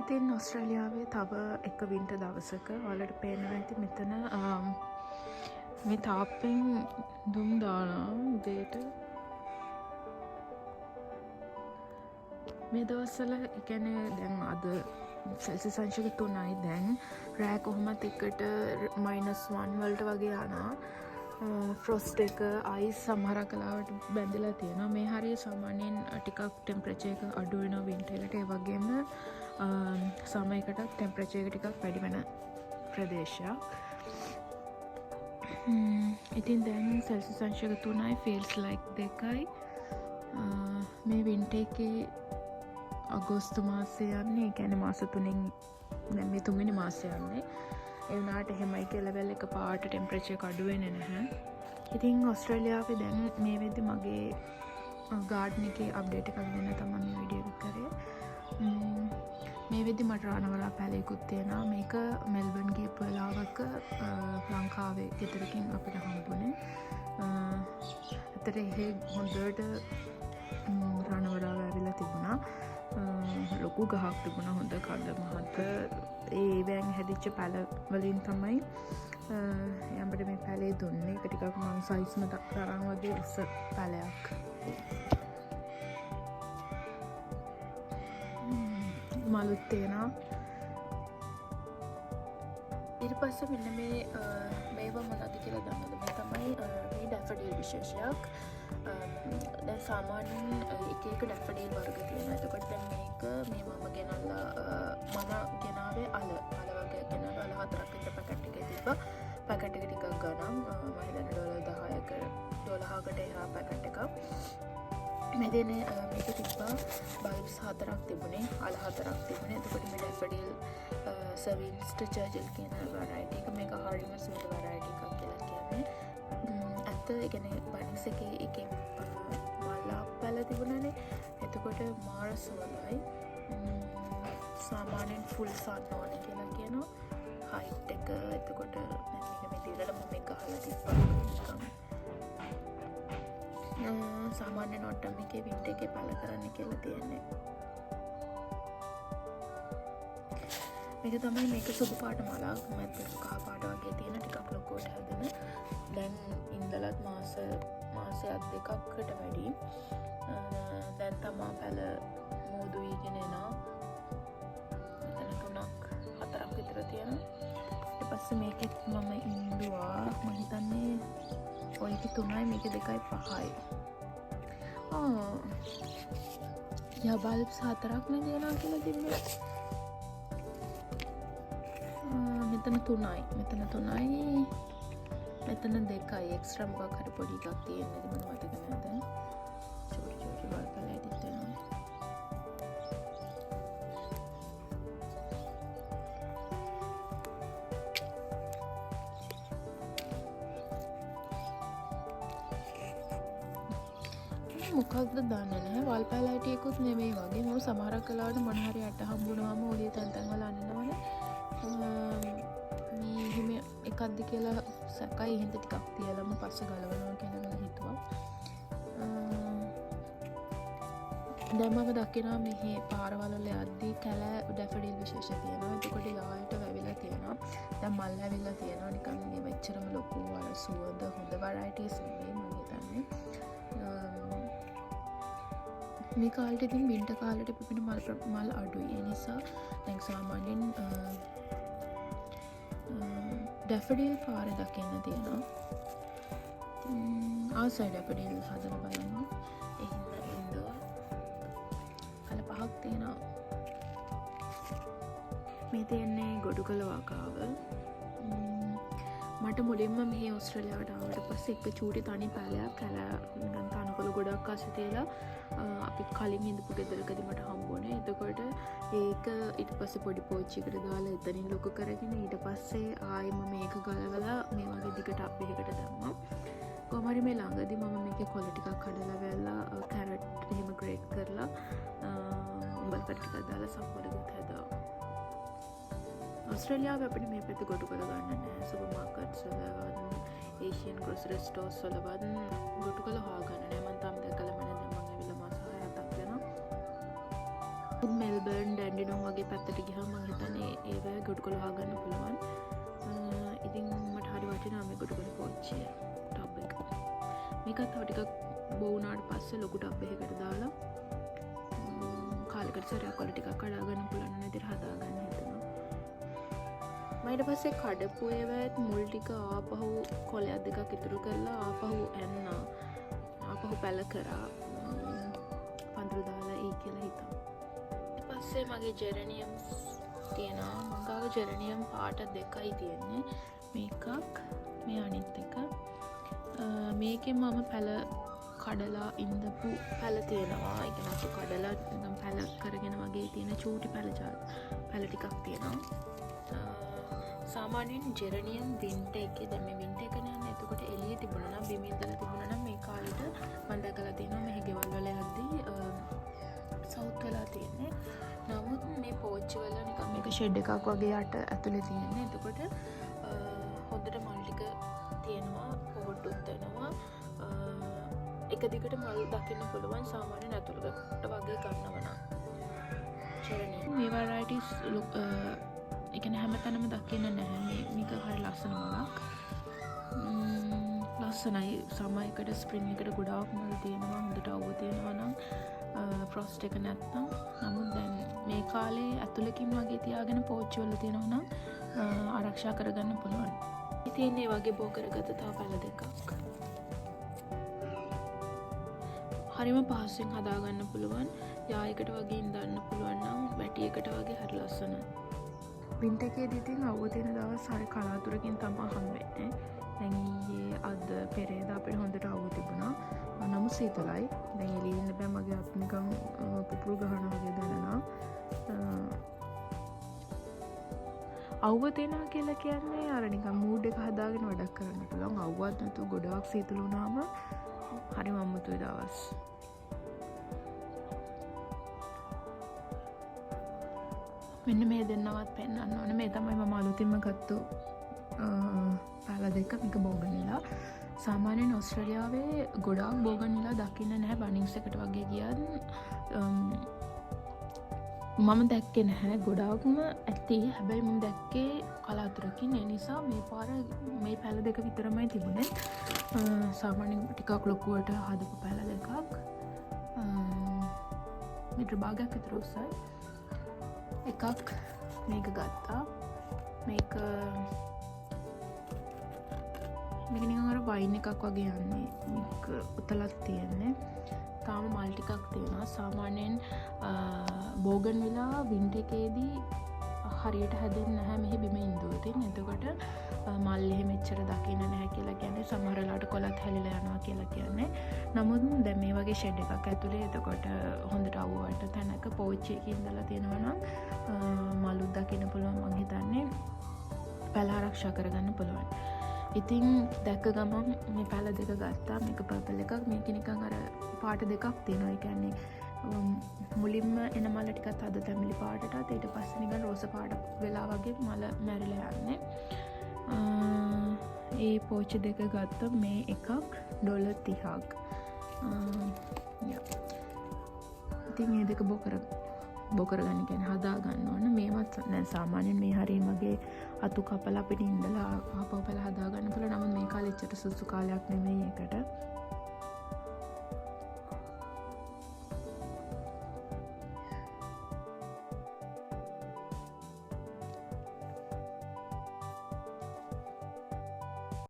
ඉතින් ඔස්ට්‍රේලියාවේ තව එක වින්ටර් දවසක ඔයාලට පේනවා ඇති මෙතන මේ තාප්පෙන් දුම් දානවා උදේට. මේ දවස්වල ඒ කියන්නේ දැන් අද සෙල්සියස් අංශක 3යි දැන් රෑ කොහොමත් එකට -1 වලට වගේ යනවා. ෆ්‍රොස්ට් එක අයිස් සමහරක් වෙලාවට බැඳලා තියෙනවා. මේ හරිය සාමාන්‍යයෙන් ටිකක් ටෙම්පරේචර් එක අඩු වෙනවා වින්ටර් එකට. ඒ වගේම සමයකට ටෙම්පරේචර් එක ටිකක් වැඩි වෙන ප්‍රදේශයක්. ඉතින් දැන් සෙල්සියස් අංශක 3යි ෆීල්ස් ලයික් 2යි. මේ වින්ටර් එකේ අගෝස්තු මාසය යන්නේ. ඒ කියන්නේ මාස 3න් දැන් මේ 3 වෙනි මාසය යන්නේ. ඒ වුණාට එහෙමයි කියලා ලෙවල් එක පාට ටෙම්පරේචර් එක අඩු වෙන්නේ නැහැ. ඉතින් ඔස්ට්‍රේලියාවේ දැන් මේ වෙද්දි මගේ ගාඩන් එකේ අප්ඩේට් එකක් දෙන්න තමයි මේ වීඩියෝ එක කරේ. මේ වෙද්දි මට රානවලා පැලයකුත් තියෙනවා. මේක මෙල්බන් ගියපු වෙලාවක ලංකාවේ ගෙදරකින් අපිට හම්බුනේ. අතට එහෙ හොඳට රානවලා වැවිලා තිබුණා. ලොකු ගහක් තිබුණා හොඳ කඳ මහත. ඒ වෑන් හැදිච්ච පැල වලින් තමයි යම්බට මේ පැලේ දුන්නේ. ඒක ටිකක් මං සයිස්ම තරම් වගේ උස පැලයක්. මලුත් තියෙනවා. ඊට පස්සේ මෙන්න මේවා මොනවද කියලා දන්නවද? මේ තමයි මේ ඩැෆඩිල් විශේෂයක්. දැන් සාමාන්‍යයෙන් එක ඩැෆඩිල් වර්ග තියෙනවා. එතකොට දැන් මේක මේ මම ගෙනාවේ අල වගේ ගෙනාවේ අල 4ක් විතර පැකට් එකේ තිබ්බා. පැකට් එක ටිකක් ගනම් මම හිතන්නේ $10කට එහා පැකට් එකක්. මේක තිබ්බා බල්බ්ස් 4ක් තිබුණේ, අල 4ක් තිබුණේ. එතකොට මේ ඩැෆඩිල් සර්වින්ස්ට් චර්චල් කියන වැරයිටි එක මේක හරියම සුවඳ වැරයිටි එකක් කියලා කියන්නේ. ඇත්ත ඒ කියන්නේ බනිස් එකේ මලක් පැල තිබුණානේ. එතකොට මාර සුවඳයි. සාමාන්‍යයෙන් ෆුල් සන් ඕනේ කියලා කියනවා. හයිට් එක එතකොට දැන් මේක මේ දිරලම මේක ගහලා තිබ්බා. සාමාන්‍ය නොට්ටම් එකේ වින්ටර් එකේ පළ කරන්න කියලා තියෙන්නේ. මේක තමයි මේක සුදු පාට මලක්. මැද කහ පාට වගේ තියෙන ටිකක් ලොකුවට හැදෙන. දැන් ඉඳලත් මාසයක් දෙකකට වැඩි. දැන් තමා පැල මෝදු වීගෙන එනවා. මෙතන 3ක් 4ක් විතර තියෙනවා. ඊට පස්සේ මේකෙත් මම ඉන්දුවා. මම හිතන්නේ ඔයකේ 3යි මේකේ 2යි 5යි. බල්බ්ස් 4ක් නේ දෙනවා කියලා තිබ්බේ. මෙතන 3යි. මෙතන 2යි. එක්ස්ට්‍රා මොකක් හරි පොඩි එකක් තියෙන්නේ. මම මතක නැහැ. චෝටි බල්බ් ලයිට් තියෙනවා. මොකක්ද දන්නේ නැහැ. වල් පැලයිටි එකකුත් නෙමෙයි වගේ. මම සමහරක් කලාවට මොන හරි අට හම්බුනවාම ඔලිය තැන් වල අන්නනවනේ. මේ හිම එකක්ද කියලා සැකයි. හින්ද ටිකක් තියලම පස්සේ ගලවනවා කියලා හිතුවා. දැන් මම දකිනවා මෙහි පාරවල යද්දී කැලෑ ඩැෆඩිල් විශේෂ තියෙනවා. එතකොට යායට වැවිලා තියෙනවා. දැන් මල් ඇවිල්ලා තියෙනවා. නිකන් මේ මෙච්චරම ලොකු වල සුවඳ හොඳ වැරයිටිස් නෙමෙයි මම හිතන්නේ. මේ කාලෙට ඉතින් වින්ටර් කාලෙට පිපෙන මල් අඩුයි. ඒ නිසා දැන් සාමාන්‍යයෙන් ඩැෆඩිල් පාර දකින්න තියෙනවා. ආසයි ඩැෆඩිල් හදලා බලන්න. ඒ හින්දා ඉන්දෝ කල 5ක් තියෙනවා. මේ තියෙන්නේ ගොඩුකල වගාව. මට මුලින්ම මේ ඔස්ට්‍රේලියාවට ආවට පස්සේ එක චූටි තනි පැලයක් නිකන් තනකොළ ගොඩක් අස්සේ තියලා අපි කලින් ඉඳපු ගෙදරකදී මට හම්බුනේ. එතකොට ඒක ඊට පස්සේ පොඩි පෝච්චියකට දාලා එතනින් ලොකු කරගෙන ඊට පස්සේ ආයෙම මේක ගලවලා මේ වගේ දිගට අප්පෙකට දැම්මා. කොහොම හරි මේ ළඟදී මම මේකේ කොළ ටිකක් කඩලා වැල්ලා කැරට් එහෙම ග්‍රේට් කරලා උඹල් කඩ ටිකක් දාලා සම්පූර්ණයක් හදා. ඔස්ට්‍රේලියාව අපිට මේ පැත්ත ගොඩ කර ගන්න නැහැ. සුපර් මාකට්ස් වලවත් ඒෂියන් ග්‍රොසරි ස්ටෝර්ස් වලවත් ගොඩ කළ හොයා ගන්න නැහැ. මම තාම දැකලා මම ඇවිල්ලා මාස 6ක් වෙනවා. මෙල්බර්න් ඩැන්ඩිනොම් වගේ පැත්තට ගිහම මං හිතන්නේ ඒව ගොඩකොළ හොයාගන්න පුළුවන්. ඉතින් මට හරි වටිනවා මේ ගොඩකොළ පෝච්චිය ටබ් එක. මේකත් තව ටිකක් බෝ වුණාට පස්සේ ලොකු ටබ් එකකට දාලා කාලෙකට සැරයක් වල ටිකක් කඩා ගන්න පුළුවන් විදිහට හදාගන්න හිතනවා. මම ඊට පස්සේ කඩපු ඒවත් මුල් ටික ආපහු කොලයක් දෙකක් ඉතුරු කරලා ආපහු ඇන්නා. ආපහු පැල කරා. පඳුරු දාලා ඒ කියලා හිතා. පස්සේ මගේ ජෙරනියම්ස් තියෙනවා. මගාව ජෙරනියම් පාට දෙකයි තියෙන්නේ. මේකක් මේ අනිත් එක. මේකෙන් මම පැල කඩලා ඉඳපු පැල තියෙනවා. ඒ කියන්නේ අතු කඩලා නිකන් පැල කරගෙන වගේ තියෙන චූටි පැල ටිකක් තියෙනවා. සාමාන්‍යයෙන් ජෙරනියම් වින්ටර් එකේ දැන් මේ වින්ටර් එක නෑනේ. එතකොට එළියේ තිබුණා නම් බිම ඉඳලා තිබුණා නම් මේ කාලෙට මම දැකලා තියෙනවා මෙහි ගෙවල් වල යද්දී සවුත් වෙලා තියෙන්නේ. නමුත් මේ පෝච්චි වල නිකන් මේක ෂෙඩ් එකක් වගේ යට ඇතුලේ තියෙන්නේ. එතකොට හොඳට මල් ටික තියෙනවා, පොහොට්ටුත් දෙනවා. එක දිගට මල් දකින්න පුළුවන් සාමාන්‍යයෙන් ඇතුළකට වගේ ගන්නවා නම්. ජෙරනියම් මේ varieties ඒ කියන්නේ හැමතැනම දකින්න නැහැ. මේක හරිය ලස්සන මලක්. ලස්සනයි. සමයකට ස්ප්‍රින්ග් එකට ගොඩාක් මල් තියෙනවා. හොඳට අවුව තියෙනවා නම් ෆ්‍රොස්ට් එක නැත්නම්. නමුත් දැන් මේ කාලේ ඇතුළකින් වගේ තියාගෙන පෝච්චි වල තියෙනවා නම් ආරක්ෂා කරගන්න පුළුවන්. ඉතින් මේ වගේ බෝ කරගත්ත තව පැල දෙකක්. හරිම පහසුවෙන් හදාගන්න පුළුවන්. යායකට වගේ ඉඳන්න පුළුවන් නම් වැටියකට වගේ හරි ලස්සනයි. වින්ටර් එකේදී ඉතින් අවුව තියෙන දවස් හරි කලාතුරකින් තමයි හම්බෙන්නේ. දැන් ඊයේ අද පෙරේද අපිට හොඳට අවුව තිබුණා. නමුත් සීතලයි. දැන් එළියේ ඉන්න බෑ. මගේ අත් නිකන් පුපුරු ගහනවා වගේ දැනෙනවා. අවුව තියෙනවා කියලා කියන්නේ අර නිකන් මූඩ් එක හදාගෙන වැඩක් කරන්න පුළුවන්. අවුවත් නැතුව ගොඩාක් සීතල වුණාම හරිම අමුතුයි දවස්. මෙන්න මේ දෙන්නවත් පෙන්වන්න ඕනේ. මේ තමයි මම අලුතින්ම ගත්තු පැල දෙක. මේක බෝගන්විලා. සාමාන්‍යයෙන් ඕස්ට්‍රේලියාවේ ගොඩාක් බෝගන්විලා දකින්න නැහැ. බනින්ස් එකට වගේ ගියත් මම දැක්කේ නැහැ. ගොඩාක්ම ඇති. හැබැයි මම දැක්කේ කලාතුරකින්. ඒ නිසා මේ පාර මේ පැල දෙක විතරමයි තිබුණේ. සාමාන්‍යයෙන් ටිකක් ලොකුවට හදපු පැල දෙකක්. මීටර භාගයක් විතර උසයි. එකක් මේක ගත්තා. මේක නිකන් අර වයින් එකක් වගේ යන්නේ. මේක උතලක් තියෙන්නේ. තාම මල් ටිකක් තියෙනවා. සාමාන්‍යයෙන් බෝගන්විලා වින්ටර් එකේදී හරියට හැදෙන්නේ නැහැ මෙහි බිම ඉඳුවතින්. එතකොට මල් එහෙම එච්චර දකින්න නැහැ කියලා කියන්නේ. සමහර වෙලාවට කොළත් හැලිලා යනවා කියලා කියන්නේ. නමුත් දැන් මේ වගේ ෂෙඩ් එකක් ඇතුලේ එතකොට හොඳට අවුවට තැනක පෝච්චි එකේ ඉඳලා තියෙනවා නම් මලුත් දකින්න පුළුවන්. මං හිතන්නේ පැල ආරක්ෂා කරගන්න පුළුවන්. ඉතින් දැක්ක ගමන් මේ පැල දෙක ගත්තා. මේක පර්පල් එකක්. මේක නිකන් අර පාට දෙකක් තියෙනවා. ඒ කියන්නේ මුලින්ම එන මල ටිකත් අද තැමිලි පාටටත් ඊට පස්සේ නිකන් රෝස පාට වෙලා වගේ මල මැරිලා යන්නේ. ඒ පෝච්චි දෙක ගත්ත මේ එකක් $30ක්. ඉතින් මේ දෙක බො කරගන්න කියන්නේ හදා ගන්න ඕන. මේවත් දැන් සාමාන්‍යයෙන් මේ හරිය මගේ අතු කපලා අපිට ඉඳලා ආපහු පැල හදා ගන්න පුළුවන්. නමුත් මේ කාලේ එච්චර සුසු කාලයක් නෙමෙයි ඒකට.